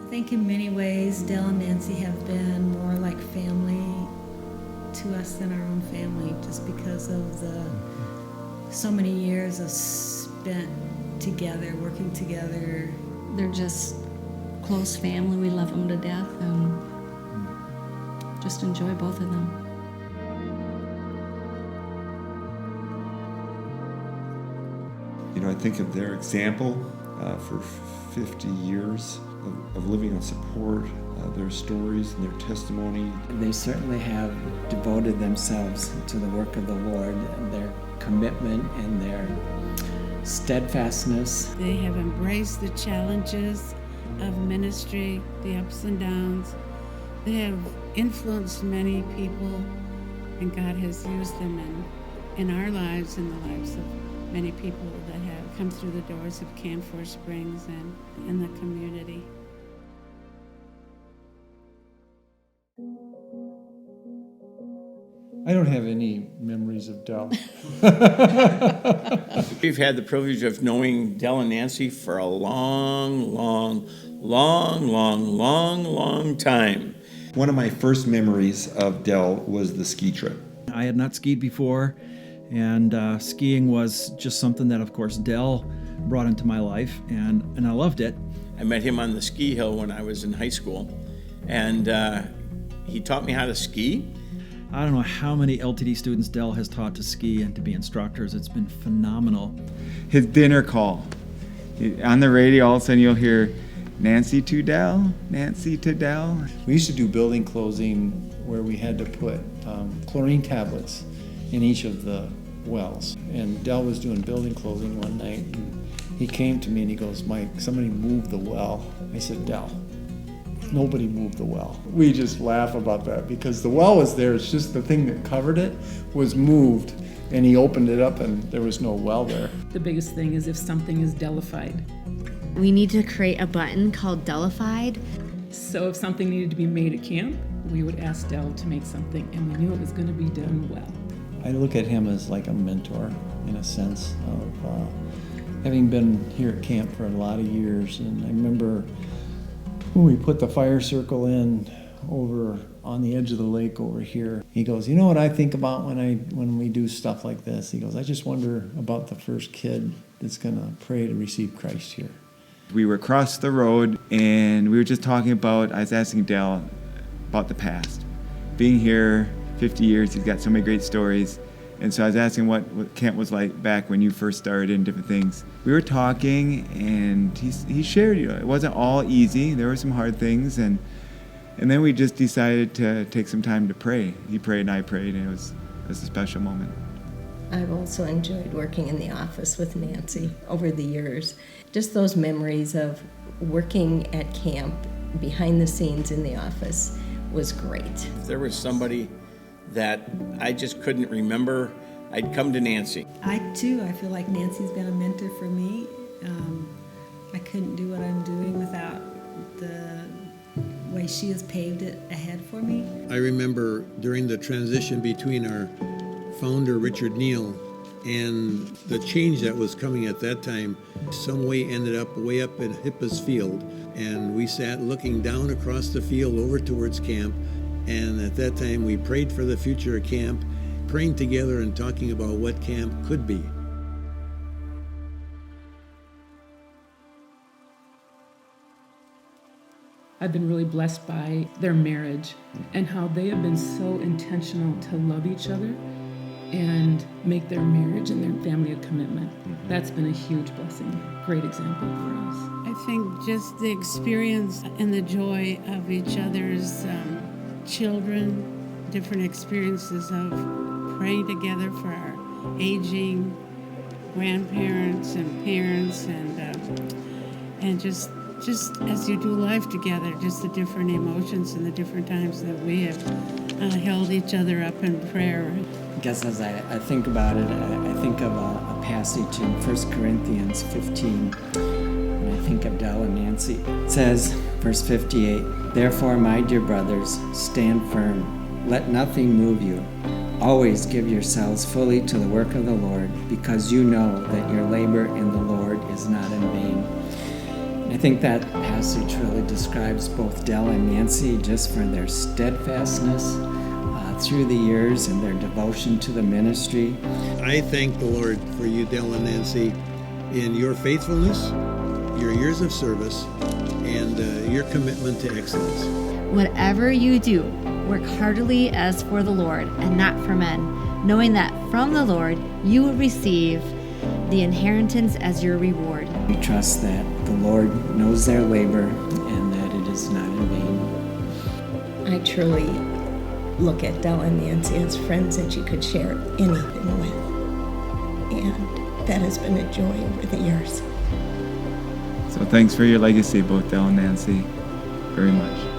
I think in many ways, Dell and Nancy have been more like family to us than our own family, just because of the so many years of spent together, working together. They're just close family. We love them to death and just enjoy both of them. You know, I think of their example for 50 years of living on support, their stories and their testimony. They certainly have devoted themselves to the work of the Lord, and their commitment and their steadfastness. They have embraced the challenges of ministry, the ups and downs. They have influenced many people, and God has used them in our lives and the lives of many people that have come through the doors of G&H Forest Springs and in the community. I don't have any memories of Dell. We've had the privilege of knowing Dell and Nancy for a long time. One of my first memories of Dell was the ski trip. I had not skied before, and skiing was just something that, of course, Dell brought into my life, and I loved it. I met him on the ski hill when I was in high school, and he taught me how to ski. I don't know how many LTD students Dell has taught to ski and to be instructors. It's been phenomenal. His dinner call. On the radio, all of a sudden you'll hear, Nancy to Dell, Nancy to Dell. We used to do building closing where we had to put chlorine tablets in each of the wells. And Dell was doing building closing one night, and he came to me and he goes, Mike, somebody moved the well. I said, Dell, nobody moved the well. We just laugh about that because the well was there, it's just the thing that covered it was moved, and he opened it up and there was no well there. The biggest thing is if something is Dellified. We need to create a button called Dellified. So if something needed to be made at camp, we would ask Dell to make something, and we knew it was going to be done well. I look at him as like a mentor in a sense of having been here at camp for a lot of years. And I remember when we put the fire circle in over on the edge of the lake over here, he goes, you know what I think about when we do stuff like this? He goes, I just wonder about the first kid that's going to pray to receive Christ here. We were across the road and we were just talking about, I was asking Dell about the past. Being here 50 years, he's got so many great stories. And so I was asking what camp was like back when you first started and different things. We were talking and he shared, it wasn't all easy. There were some hard things. And then we just decided to take some time to pray. He prayed and I prayed, and it was a special moment. I've also enjoyed working in the office with Nancy over the years. Just those memories of working at camp behind the scenes in the office was great. If there was somebody that I just couldn't remember, I'd come to Nancy. I feel like Nancy's been a mentor for me. I couldn't do what I'm doing without the way she has paved it ahead for me. I remember during the transition between our founder, Richard Neal, and the change that was coming at that time, some way ended up way up in Hippa's field, and we sat looking down across the field over towards camp, and at that time we prayed for the future of camp, praying together and talking about what camp could be. I've been really blessed by their marriage and how they have been so intentional to love each other and make their marriage and their family a commitment. That's been a huge blessing, great example for us. I think just the experience and the joy of each other's children, different experiences of praying together for our aging grandparents and parents, and just as you do life together, just the different emotions and the different times that we have held each other up in prayer. I guess as I think about it, I think of a passage in 1 Corinthians 15, and I think of Dell and Nancy. It says, verse 58, "Therefore, my dear brothers, stand firm. Let nothing move you. Always give yourselves fully to the work of the Lord, because you know that your labor in the Lord is not in vain." And I think that passage really describes both Del and Nancy just for their steadfastness through the years and their devotion to the ministry. I thank the Lord for you, Del and Nancy, in your faithfulness, your years of service, and your commitment to excellence. Whatever you do, work heartily as for the Lord and not for men, knowing that from the Lord you will receive the inheritance as your reward. We trust that the Lord knows their labor and that it is not in vain. I truly look at Del and Nancy as friends that you could share anything with. And that has been a joy over the years. So thanks for your legacy, both Del and Nancy, very much.